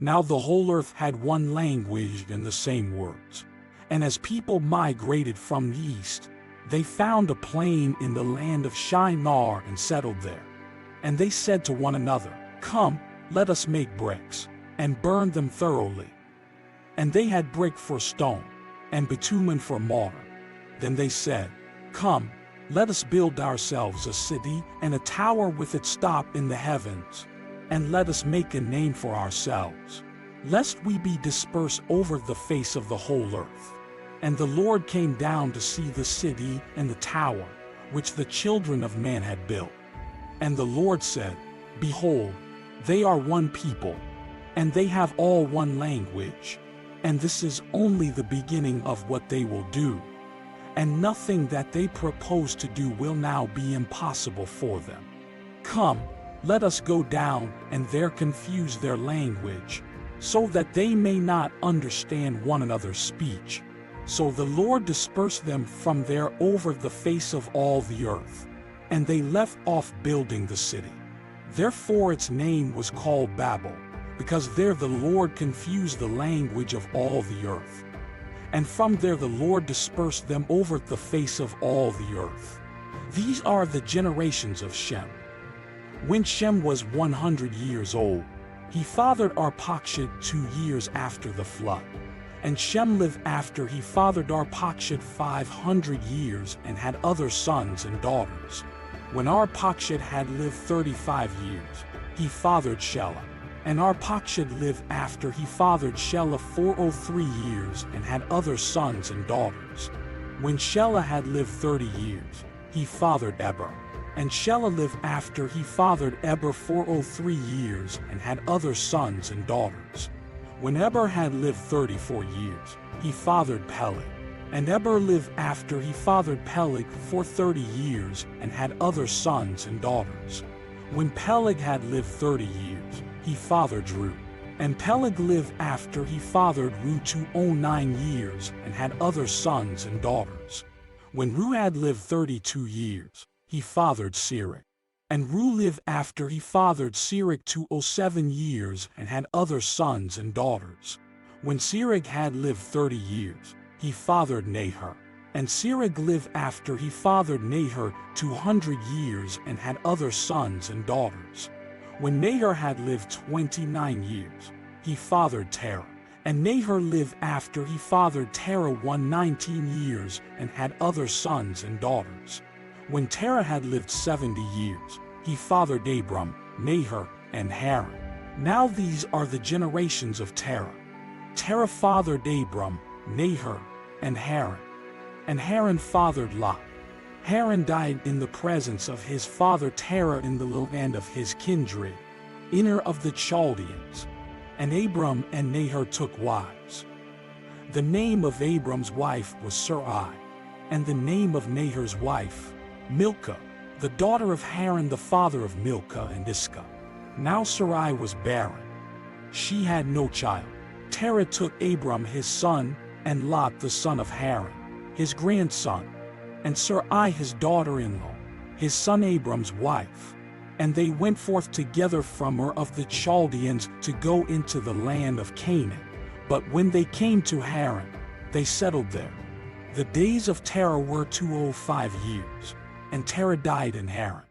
Now the whole earth had one language and the same words. And as people migrated from the east, they found a plain in the land of Shinar and settled there. And they said to one another, "Come, let us make bricks, and burn them thoroughly." And they had brick for stone, and bitumen for mortar. Then they said, "Come, let us build ourselves a city and a tower with its top in the heavens, and let us make a name for ourselves, lest we be dispersed over the face of the whole earth." And the Lord came down to see the city and the tower, which the children of man had built. And the Lord said, "Behold, they are one people, and they have all one language, and this is only the beginning of what they will do. And nothing that they propose to do will now be impossible for them. Come, let us go down and there confuse their language, so that they may not understand one another's speech." So the Lord dispersed them from there over the face of all the earth, and they left off building the city. Therefore its name was called Babel, because there the Lord confused the language of all the earth. And from there the Lord dispersed them over the face of all the earth. These are the generations of Shem. When Shem was 100 years old, he fathered Arpachshad 2 years after the flood. And Shem lived after he fathered Arpachshad 500 years and had other sons and daughters. When Arpachshad had lived 35 years, he fathered Shelah. And Arpachshad lived after he fathered Shelah 403 years and had other sons and daughters. When Shelah had lived 30 years, he fathered Eber. And Shelah lived after he fathered Eber 403 years and had other sons and daughters. When Eber had lived 34 years, he fathered Peleg. And Eber lived after he fathered Peleg for 30 years and had other sons and daughters. When Peleg had lived 30 years, he fathered Reu. And Peleg lived after he fathered Reu 209 years and had other sons and daughters. When Reu had lived 32 years, he fathered Serach. And Reu lived after he fathered Serach 207 years and had other sons and daughters. When Serach had lived 30 years, he fathered Nahor. And Serach lived after he fathered Nahor 200 years and had other sons and daughters. When Nahor had lived 29 years, he fathered Terah. And Nahor lived after he fathered Terah 119 years and had other sons and daughters. When Terah had lived 70 years, he fathered Abram, Nahor, and Haran. Now these are the generations of Terah. Terah fathered Abram, Nahor, and Haran. And Haran fathered Lot. Haran died in the presence of his father Terah in the land of his kindred, Ur of the Chaldeans. And Abram and Nahor took wives. The name of Abram's wife was Sarai, and the name of Nahor's wife, Milcah, the daughter of Haran the father of Milcah and Iscah. Now Sarai was barren. She had no child. Terah took Abram his son, and Lot the son of Haran, his grandson, and Sarai his daughter-in-law, his son Abram's wife. And they went forth together from Ur of the Chaldeans to go into the land of Canaan. But when they came to Haran, they settled there. The days of Terah were 205 years, and Terah died in Haran.